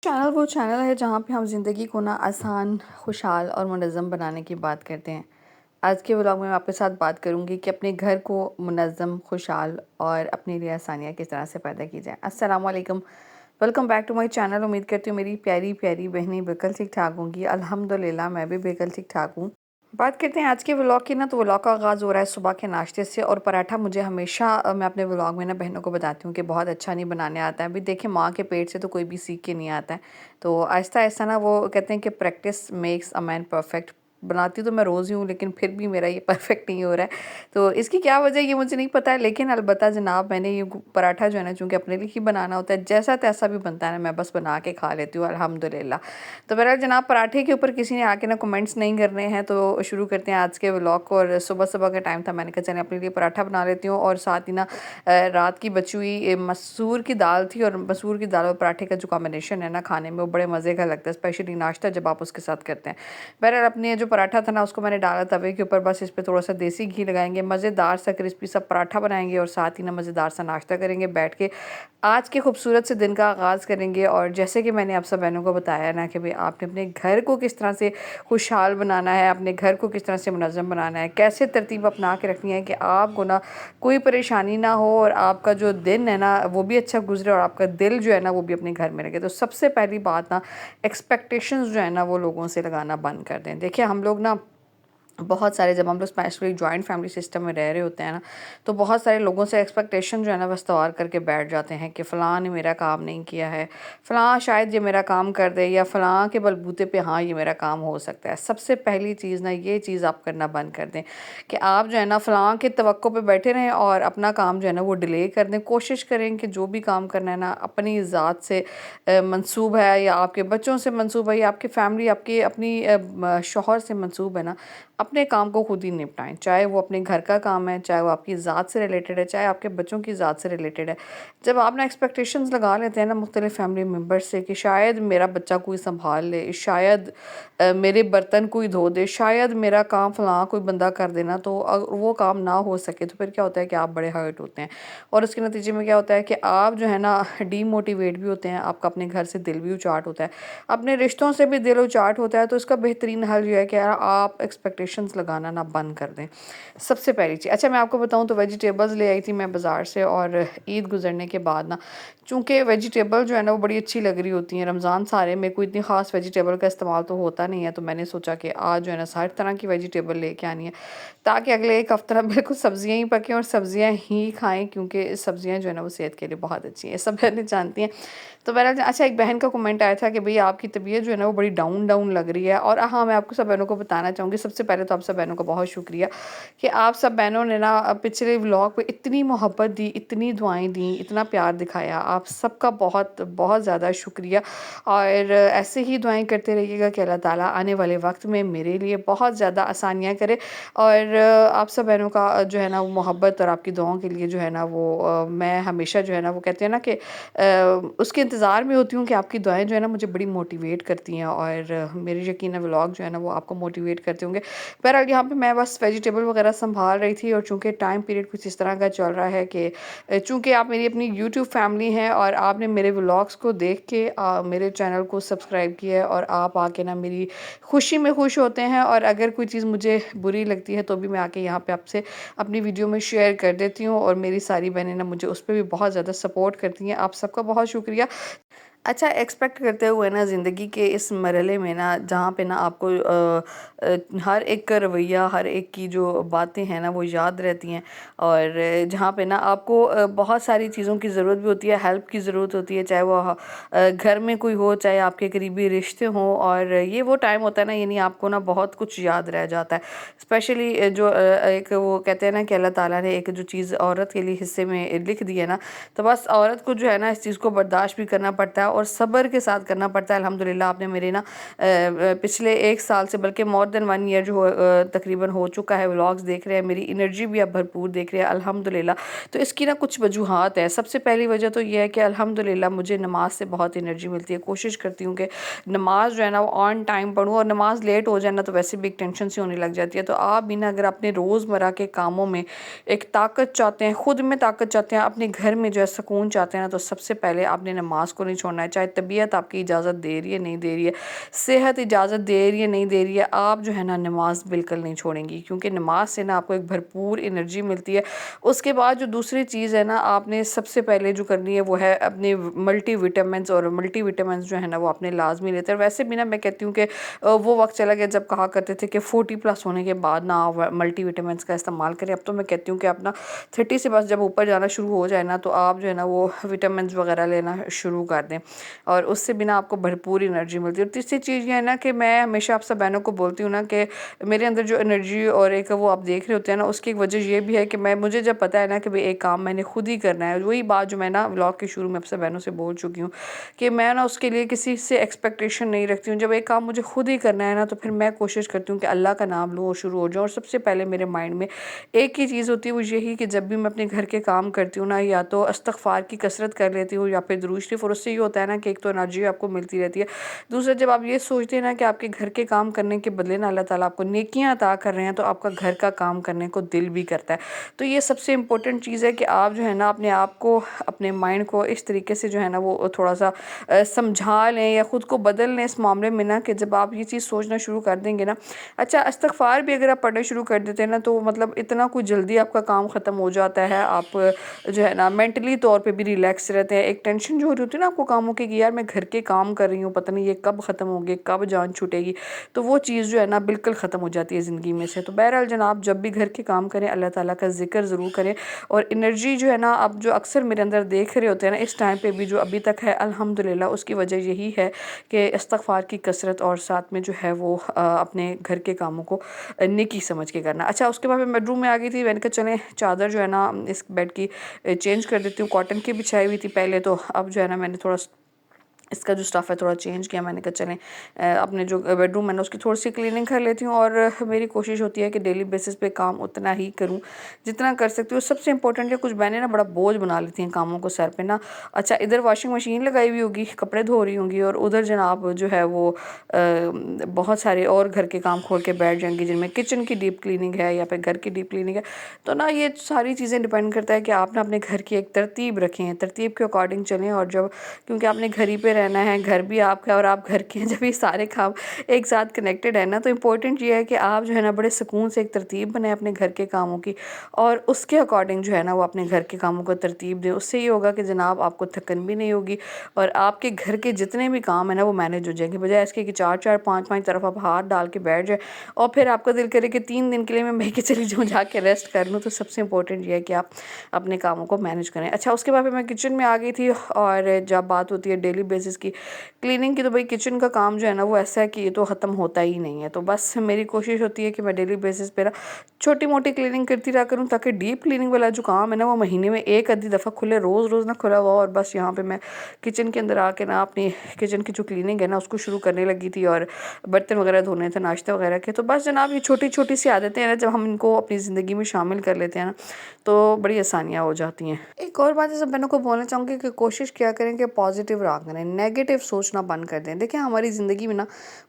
Channel वो channel है जहाँ पे हम ज़िंदगी को ना आसान, खुशहाल और मुनज़्ज़म बनाने की बात करते हैं। आज के व्लॉग में मैं आपके साथ बात करूँगी कि अपने घर को मुनज़्ज़म, खुशहाल और अपने लिए आसानियाँ किस तरह से पैदा की जाएँ। अस्सलाम वालेकुम, welcome back to my channel. उम्मीद करती हूँ मेरी प्यारी-प्यारी बहनें बिल्कुल ठीक-ठाक होंगी। अल्हम्दुलिल्लाह मैं भी बिल्कुल ठीक-ठाक हूँ। बात करते हैं आज के व्लॉग की ना, तो व्लॉग का आगाज़ हो रहा है सुबह के नाश्ते से। और पराठा मुझे हमेशा मैं अपने व्लॉग में ना बहनों को बताती हूँ कि बहुत अच्छा नहीं बनाने आता है। अभी देखिए, माँ के पेट से तो कोई भी सीख के नहीं आता है। तो आहिस्ता-आहिस्ता ना वो कहते हैं कि practice makes a man perfect. बनाती तो मैं रोज़ ही हूँ, लेकिन फिर भी मेरा ये परफेक्ट नहीं हो रहा है। तो इसकी क्या वजह है ये मुझे नहीं पता है, लेकिन अलबत्ता जनाब मैंने ये पराठा जो है ना, चूँकि अपने लिए ही बनाना होता है, जैसा-तैसा भी बनता है ना, मैं बस बना के खा लेती हूँ अल्हम्दुलिल्लाह। तो बहरहाल जनाब, पराठे के ऊपर किसी ने आके ना कमेंट्स नहीं करने हैं, तो शुरू करते हैं आज के व्लॉग को। और सुबह-सुबह का टाइम था, मैंने कहा चलें अपने लिए पराठा बना लेती हूँ। और साथ ही ना रात की बची हुई मसूर की दाल थी, और मसूर की दाल और पराठे का जो कॉम्बिनेशन है ना खाने में, वो बड़े मज़े का लगता है, स्पेशली नाश्ता जब आप उसके साथ करते हैं। बहरहाल अपने जो पराठा था ना, उसको मैंने डाला तवे के ऊपर। बस इस पे थोड़ा-सा देसी घी लगाएँगे, मज़ेदार सा क्रिस्पी सा पराठा बनाएँगे और साथ ही ना मज़ेदार सा नाश्ता करेंगे बैठ के। आज के खूबसूरत से दिन का आगाज़ करेंगे। और जैसे कि मैंने आप सब बहनों को बताया ना कि भई आपने अपने घर को किस तरह से खुशहाल बनाना है, अपने घर को किस तरह से मुनज़्ज़म बनाना है, कैसे तरतीब अपना के रखनी है कि आपको ना कोई परेशानी ना हो, और आपका जो दिन है ना वो भी अच्छा गुज़रे, और आपका दिल जो है ना वो भी अपने घर में लगे। तो सबसे पहली बात ना, एक्सपेक्टेशंस जो है ना वो लोगों से लगाना बंद कर दें। देखिए, हम लोग ना बहुत सारे, जब हम लोग स्पेशली जॉइंट फैमिली सिस्टम में रह रहे होते हैं ना, तो बहुत सारे लोगों से एक्सपेक्टेशन जो है ना वस्तवार करके बैठ जाते हैं कि फ़लाँ ने मेरा काम नहीं किया है, फ़लाँ शायद ये मेरा काम कर दे, या फ़लाँ के बलबूते पे हाँ ये मेरा काम हो सकता है। सबसे पहली चीज़ ना, ये चीज़ आप करना बंद कर दें कि आप जो है ना फ़लाँ के तवक्को पे बैठे रहें और अपना काम जो है ना वो डिले कर दें। कोशिश करें कि जो भी काम करना है ना, अपनी ज़ात से मंसूब है, या आपके बच्चों से मंसूब है, या आपकी फैमिली, आपकी अपनी शौहर से मंसूब है ना, अपने काम को खुद ही निपटाएँ। चाहे वो अपने घर का काम है, चाहे वो आपकी ज़ात से रिलेटेड है, चाहे आपके बच्चों की ज़ात से रिलेटेड है। जब आप ना एक्सपेक्टेशंस लगा लेते हैं ना मुख्तलिफ़ फैमिली मेंबर्स से कि शायद मेरा बच्चा कोई सँभाल ले, शायद मेरे बर्तन कोई धो दे, शायद मेरा काम फ़लाँ कोई बंदा कर दे ना, तो वो काम ना हो सके, तो फिर क्या होता है कि आप बड़े हर्ट होते हैं। और उसके नतीजे में क्या होता है कि आप जो है ना डीमोटिवेट भी होते हैं, आपका अपने घर से दिल भी उचाट होता है, अपने रिश्तों से भी दिल उचाट होता है। तो इसका बेहतरीन हल ये है कि यार आप एक्सपेक्टेशंस लगाना ना बंद कर दें। सबसे पहली चीज़, अच्छा मैं आपको बताऊँ तो वेजिटेबल्स ले आई थी मैं बाज़ार से, और ईद गुज़रने के बाद ना, चूँकि वेजिटेबल जो है ना वो बड़ी अच्छी लग रही होती हैं, रमज़ान सारे में कोई इतनी ख़ास वेजिटेबल का इस्तेमाल तो होता नहीं है, तो मैंने सोचा कि आज जो है ना हर तरह की वेजिटेबल लेके आनी है, ताकि अगले एक हफ़्ता ना बिल्कुल सब्ज़ियाँ ही पकें और सब्ज़ियाँ ही खाएँ, क्योंकि सब्ज़ियाँ जो है ना वो सेहत के लिए बहुत अच्छी हैं, सब बहनें जानती हैं। तो बहरहाल, अच्छा एक बहन का कमेंट आया था कि भई आपकी तबीयत जो है ना वो बड़ी डाउन डाउन लग रही है। और हाँ, मैं आपको सब बहनों को बताना चाहूँगी, सबसे पहले तो आप सब बहनों का बहुत शुक्रिया कि आप सब बहनों ने ना पिछले व्लॉग पे इतनी मोहब्बत दी, इतनी दुआएँ दी, इतना प्यार दिखाया। आप सबका बहुत बहुत ज़्यादा शुक्रिया। और ऐसे ही दुआएँ करते रहिएगा कि अल्लाह ताला आने वाले वक़्त में मेरे लिए बहुत ज़्यादा आसानियाँ करे। और आप सब बहनों का जो है ना वो मोहब्बत और आपकी दुआओं के लिए जो है ना वो मैं हमेशा जो है ना वो कहते हैं ना कि उसके इंतज़ार में होती हूँ कि आपकी दुआएँ जो है ना मुझे बड़ी मोटिवेट करती हैं, और मेरे यकीनन व्लॉग जो है ना वो आपको मोटिवेट करते होंगे। बहरहाल यहाँ पे मैं बस वेजिटेबल वगैरह सँभाल रही थी, और चूँकि टाइम पीरियड कुछ इस तरह का चल रहा है कि चूँकि आप मेरी अपनी यूट्यूब फैमिली हैं, और आपने मेरे व्लॉग्स को देख के मेरे चैनल को सब्सक्राइब किया है, और आप आके ना मेरी खुशी में खुश होते हैं, और अगर कोई चीज़ मुझे बुरी लगती है तो भी मैं आके यहाँ पे आपसे अपनी वीडियो में शेयर कर देती हूँ, और मेरी सारी बहनें ना मुझे उस पे भी बहुत ज़्यादा सपोर्ट करती हैं। आप सबका बहुत शुक्रिया। अच्छा, एक्सपेक्ट करते हुए ना ज़िंदगी के इस मरहले में ना, जहाँ पे ना आपको हर एक का रवैया, हर एक की जो बातें हैं ना वो याद रहती हैं, और जहाँ पे ना आपको बहुत सारी चीज़ों की ज़रूरत भी होती है, हेल्प की ज़रूरत होती है, चाहे वो घर में कोई हो, चाहे आपके करीबी रिश्ते हों। और ये वो टाइम होता है ना, यानी आपको ना बहुत कुछ याद रह जाता है। स्पेशली जो एक वो कहते हैं ना कि अल्लाह ताला ने एक जो चीज़ औरत के लिए हिस्से में लिख दी है ना, तो बस औरत को जो है ना इस चीज़ को बर्दाश्त भी करना पड़ता है, और सब्र के साथ करना पड़ता है। अल्हम्दुलिल्लाह आपने मेरे ना पिछले 1 साल से, बल्कि मोर देन 1 ईयर जो तकरीबन हो चुका है, व्लॉग्स देख रहे हैं, मेरी एनर्जी भी आप भरपूर देख रहे हैं अल्हम्दुलिल्लाह। तो इसकी ना कुछ वजूहात है। सबसे पहली वजह तो ये है कि अल्हम्दुलिल्लाह मुझे नमाज़ से बहुत एनर्जी मिलती है। कोशिश करती हूँ कि नमाज़ जो है ना वो ऑन टाइम पढूँ, और नमाज़ लेट हो जाए ना तो वैसे भी एक टेंशन सी होने लग जाती है। तो आप भी ना अगर अपने रोज़मर्रा के कामों में एक ताकत चाहते हैं, खुद में ताकत चाहते हैं, अपने घर में जो है सुकून चाहते हैं ना, तो सबसे पहले आपने नमाज को नहीं छोड़ना है। है, चाहे तबीयत आपकी इजाज़त दे रही है नहीं दे रही है, सेहत इजाज़त दे रही है नहीं दे रही है, आप जो है ना नमाज बिल्कुल नहीं छोड़ेंगी, क्योंकि नमाज से ना आपको एक भरपूर एनर्जी मिलती है। उसके बाद जो दूसरी चीज़ है ना, आपने सबसे पहले जो करनी है वो है अपने मल्टीविटामिन्स, और मल्टीविटामिन्स जो है ना वो आपने लाजमी लेते हैं। वैसे भी ना मैं कहती हूँ कि वो वक्त चला गया जब कहा करते थे कि 40+ होने के बाद ना आप मल्टीविटामिन्स का इस्तेमाल करें। अब तो मैं कहती हूँ कि आप ना 30 से बस जब ऊपर जाना शुरू हो जाए ना, तो आप जो है ना वो विटामिन्स वगैरह लेना शुरू कर दें, और उससे बिना आपको भरपूर एनर्जी मिलती है। और तीसरी चीज़ ये है ना कि मैं हमेशा आप सब बहनों को बोलती हूँ ना कि मेरे अंदर जो एनर्जी और एक वो आप देख रहे होते हैं ना, उसकी एक वजह ये भी है कि मुझे जब पता है ना कि भाई एक काम मैंने खुद ही करना है, वही बात जो मैं ना व्लॉग के शुरू में आपसे बहनों से बोल चुकी हूँ कि मैं ना उसके लिए किसी से एक्सपेक्टेशन नहीं रखती हूँ। जब एक काम मुझे खुद ही करना है ना, तो फिर मैं कोशिश करती हूँ कि अल्लाह का नाम लूँ और शुरू हो जाऊँ। और सबसे पहले मेरे माइंड में एक ही चीज़ होती है, वो यही कि जब भी मैं अपने घर के काम करती हूँ ना, या तो इस्तग़फ़ार की कसरत कर लेती हूँ या फिर दुरूद शरीफ, और उससे ये होता है ना कि एक तो एनर्जी आपको मिलती रहती है। दूसरा, जब आप ये सोचते हैं ना कि आपके घर के काम करने के बदले ना अल्लाह ताला आपको नेकियां अता कर रहे हैं, तो आपका घर का काम करने को दिल भी करता है। तो ये सबसे इम्पोर्टेंट चीज़ है कि आप जो है ना अपने आप को, अपने माइंड को इस तरीके से जो है ना वो थोड़ा सा समझा लें या ख़ुद को बदल लें इस मामले में ना, कि जब आप ये चीज़ सोचना शुरू कर देंगे ना, अच्छा इस्तग़फ़ार भी अगर आप पढ़ना शुरू कर देते हैं ना, तो मतलब इतना कुछ जल्दी आपका काम ख़त्म हो जाता है। आप जो है ना मेंटली तौर पे भी रिलैक्स रहते हैं। एक टेंशन जो होती है ना आपको कामों की, कि यार मैं घर के काम कर रही हूँ, पता नहीं ये कब ख़त्म होंगे, कब जान छूटेगी, तो वो चीज़ जो है ना बिल्कुल ख़त्म हो जाती है ज़िंदगी में से। तो बहरहाल जनाब, जब भी घर के काम करें अल्लाह ताला का ज़िक्र ज़रूर करें। और एनर्जी जो है ना, अब जो अक्सर मेरे अंदर देख रहे होते हैं ना इस टाइम पे भी, जो अभी तक है अल्हम्दुलिल्लाह, उसकी वजह यही है कि इस्तग़फ़ार की कसरत, और साथ में जो है वो अपने घर के कामों को नेकी समझ के करना। अच्छा, उसके बाद मैं बेडरूम में आ गई थी। मैंने कहा चलें चादर जो है ना इस बेड की चेंज कर देती हूँ। कॉटन की बिछाई हुई थी पहले, तो अब जो है ना मैंने थोड़ा इसका जो स्टफ़ है थोड़ा चेंज किया। मैंने कहा चलें अपने जो बेडरूम है ना उसकी थोड़ी सी क्लीनिंग कर लेती हूँ। और मेरी कोशिश होती है कि डेली बेसिस पे काम उतना ही करूँ जितना कर सकती हूँ। सबसे इम्पोर्टेंट है, कुछ बहनें ना बड़ा बोझ बना लेती हैं कामों को सर पे ना। अच्छा, इधर वॉशिंग मशीन लगाई हुई होगी, कपड़े धो रही होंगी, और उधर जनाब जो है वो बहुत सारे और घर के काम खोल के बैठ जाएंगी, जिनमें किचन की डीप क्लीनिंग है या फिर घर की डीप क्लीनिंग है। तो ना ये सारी चीज़ें डिपेंड करता है कि आप ना अपने घर की एक तरतीब रखें, तरतीब के अकॉर्डिंग चलें। और जब, क्योंकि आपने घर ही पे रहना है, घर भी आपका है और आप घर के हैं, जब ये सारे काम एक साथ कनेक्टेड है ना, तो इम्पोर्टेंट ये है कि आप जो है ना बड़े सुकून से एक तरतीब बनाएं अपने घर के कामों की, और उसके अकॉर्डिंग जो है ना वो अपने घर के कामों को तरतीब दें। उससे ये होगा कि जनाब आपको थकन भी नहीं होगी, और आपके घर के जितने भी काम है ना वो मैनेज हो जाएंगे, बजाय इसके कि 4-4 5-5 तरफ आप हाथ डाल के बैठ जाए, और फिर आपका दिल करे कि 3 दिन के लिए मैं मैके चली जाऊँ, जाके रेस्ट कर लूँ। तो सबसे इम्पोर्टेंट ये है कि आप अपने कामों को मैनेज करें। अच्छा, उसके बाद मैं किचन में आ गई थी, और जब बात होती है डेली बेसिस की क्लीनिंग की, तो भाई किचन का काम जो है ना वो ऐसा है कि ये तो ख़त्म होता ही नहीं है। तो बस मेरी कोशिश होती है कि मैं डेली बेसिस पे ना छोटी मोटी क्लीनिंग करती रहा करूँ, ताकि डीप क्लीनिंग वाला जो काम है ना वो महीने में एक आधी दफ़ा खुले, रोज़ रोज़ ना खुला हुआ। और बस यहाँ पे मैं किचन के अंदर आके ना अपनी किचन की जो क्लीनिंग है ना उसको शुरू करने लगी थी, और बर्तन वगैरह धोने थे, नाश्ता वगैरह के। तो बस जनाब, ये छोटी छोटी सी आदतें हैं ना, जब हम इनको अपनी ज़िंदगी में शामिल कर लेते हैं ना, तो बड़ी आसानियाँ हो जाती हैं। एक और बात है, सब बहनों को बोलना चाहूँगी कि कोशिश किया करें कि पॉजिटिव रहा करें, नेगेटिव सोचना बंद कर दें। देखिए, हमारी ज़िंदगी में ना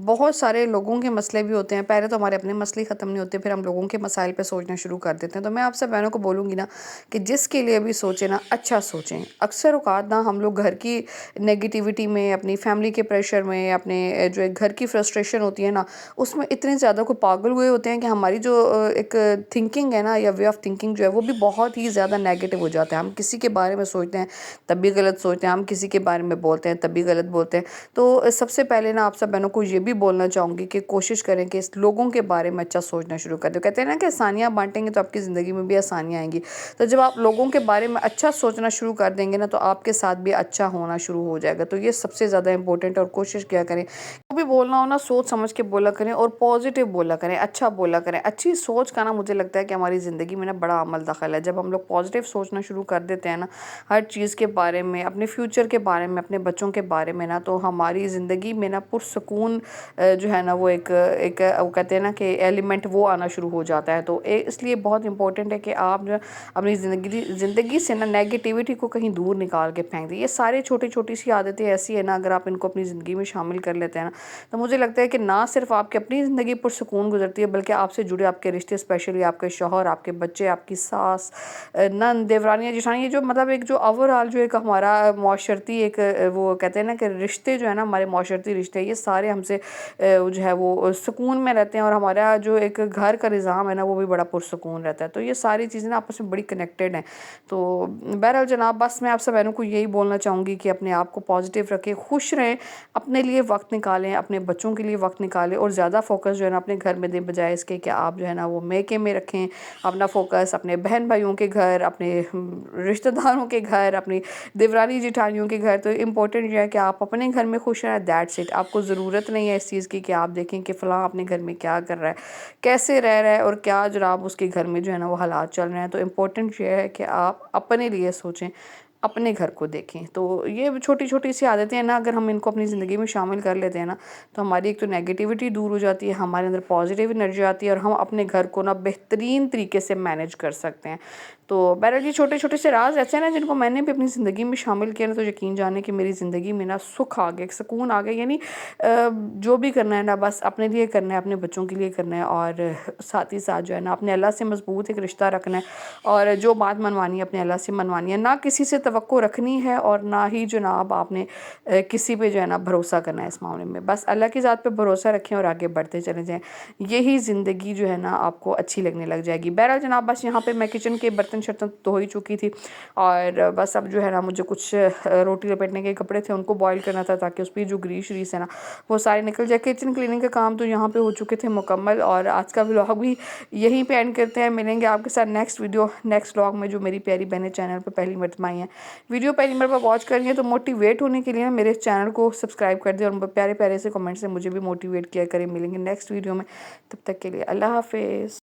बहुत सारे लोगों के मसले भी होते हैं। पहले तो हमारे अपने मसले ख़त्म नहीं होते, फिर हम लोगों के मसाइल पे सोचना शुरू कर देते हैं। तो मैं आप सब बहनों को बोलूँगी ना कि जिसके लिए भी सोचें ना, अच्छा सोचें। अक्सर औक़ात ना हम लोग घर की नेगेटिविटी में, अपनी फैमिली के प्रेशर में, अपने जो एक घर की फ्रस्ट्रेशन होती है ना, उसमें इतने ज़्यादा को पागल हुए होते हैं कि हमारी जो एक थिंकिंग है ना, या वे ऑफ थिंकिंग जो है वो भी बहुत ही ज़्यादा नेगेटिव हो जाता है। हम किसी के बारे में सोचते हैं तब भी गलत सोचते हैं, हम किसी के बारे में बोलते हैं तब भी गलत बोलते हैं। तो सबसे पहले ना आप सब बहनों को ये भी बोलना चाहूँगी कि कोशिश करें कि इस लोगों के बारे में अच्छा सोचना शुरू कर दो। कहते हैं ना कि आसानियाँ बांटेंगे तो आपकी ज़िंदगी में भी आसानियाँ आएंगी। तो जब आप लोगों के बारे में अच्छा सोचना शुरू कर देंगे ना, तो आपके साथ भी अच्छा होना शुरू हो जाएगा। तो ये सबसे ज़्यादा इंपॉर्टेंट है। और कोशिश किया करें, जो भी बोलना हो ना सोच समझ के बोला करें, और पॉजिटिव बोला करें, अच्छा बोला करें। अच्छी सोच का ना मुझे लगता है कि हमारी ज़िंदगी में ना बड़ा अमल दखल है। जब हम लोग पॉजिटिव सोचना शुरू कर देते हैं ना हर चीज़ के बारे में, अपने फ्यूचर के बारे में, अपने बच्चों के बारे में ना, तो हमारी ज़िंदगी में ना पुरसुकून जो है ना वो एक एक वो कहते हैं ना कि एलिमेंट वो आना शुरू हो जाता है। तो इसलिए बहुत इंपॉर्टेंट है कि आप जो अपनी ज़िंदगी से ना नेगेटिविटी को कहीं दूर निकाल के फेंक दें। ये सारी छोटी छोटी सी आदतें ऐसी है ना, अगर आप इनको अपनी ज़िंदगी में शामिल कर लेते हैं ना, तो मुझे लगता है कि ना सिर्फ आपकी अपनी ज़िंदगी पुरसुकून गुजरती है, बल्कि आपसे जुड़े आपके रिश्ते, स्पेशली आपके शौहर, आपके बच्चे, आपकी सास, नंद, देवरानियाँ, जेठानी, जो मतलब एक जो ओवरऑल जो एक हमारा माशरती एक वो कहते हैं ना कि रिश्ते जो है ना, हमारे माशरती रिश्ते, ये सारे हमसे जो है वो सुकून में रहते हैं, और हमारा जो एक घर का निज़ाम है ना, वो भी बड़ा पुरसुकून रहता है। तो ये सारी चीज़ें ना आपस में बड़ी कनेक्टेड हैं। तो बहरहाल जनाब, बस मैं आप सब बहनों को यही बोलना चाहूँगी कि अपने आप को पॉजिटिव रखें, खुश रहें, अपने लिए वक्त निकालें, अपने बच्चों के लिए वक्त निकालें, और ज़्यादा फोकस जो है ना अपने घर में दें, बजाय इसके कि आप जो है ना वो मेके में रखें अपना फोकस। अपने बहन भाइयों के घर, अपने रिश्तेदारों के घर, अपनी देवरानी जेठानियों के घर। तो इम्पोर्टेंट ये है कि आप अपने घर में खुश रहें, दैट्स इट। आपको ज़रूरत नहीं है इस चीज़ की कि आप देखें कि फ़लाँ अपने घर में क्या कर रहा है, कैसे रह रहा है, और क्या जनाब उसके घर में जो है ना वो हालात चल रहे हैं। तो इम्पोर्टेंट ये है कि आप अपने लिए सोचें, अपने घर को देखें। तो ये छोटी-छोटी सी आदतें हैं ना, अगर हम इनको अपनी ज़िंदगी में शामिल कर लेते हैं ना, तो हमारी एक तो नेगेटिविटी दूर हो जाती है, हमारे अंदर पॉजिटिव एनर्जी आती है, और हम अपने घर को ना बेहतरीन तरीके से मैनेज कर सकते हैं। तो बहरहाल ये छोटे-छोटे से राज़ ऐसे हैं ना, जिनको मैंने भी अपनी ज़िंदगी में शामिल किया ना, तो यकीन जाने कि मेरी ज़िंदगी में ना सुख आ गया, सुकून आ गया। यानी जो भी करना है ना, बस अपने लिए करना है, अपने बच्चों के लिए करना है, और साथ ही साथ जो है ना अपने अल्लाह से मज़बूत एक रिश्ता रखना है, और जो बात मनवानी है अपने अल्लाह से मनवानी है, ना किसी से तवक्को रखनी है, और ना ही जनाब आपने किसी पे जो है ना भरोसा करना है इस मामले में। बस अल्लाह की ज़ात पे भरोसा रखें और आगे बढ़ते चले जाएँ। यही ज़िंदगी जो है ना आपको अच्छी लगने लग जाएगी। बहरहाल जनाब, बस यहाँ पे मैं किचन के बर्तन शर्तन धो ही चुकी थी, और बस अब जो है ना मुझे कुछ रोटी लपेटने के कपड़े थे, उनको बॉयल करना था, ताकि उस पर जो ग्रीस व्रीस है ना वो सारे निकल जाए। किचन क्लीनिंग का काम तो यहाँ पे हो चुके थे मुकम्मल, और आज का व्लॉग भी यहीं पे एंड करते हैं। मिलेंगे आपके साथ नेक्स्ट वीडियो, नेक्स्ट व्लॉग में। जो मेरी प्यारी बहनें चैनल पे पहली मरतबा आई हैं, वीडियो पहली मरतबा वॉच कर रही हैं, तो मोटिवेट होने के लिए ना मेरे चैनल को सब्सक्राइब कर दें, और प्यारे प्यारे से कमेंट से मुझे भी मोटिवेट किया करें। मिलेंगे नेक्स्ट वीडियो में, तब तक के लिए अल्लाह हाफिज़।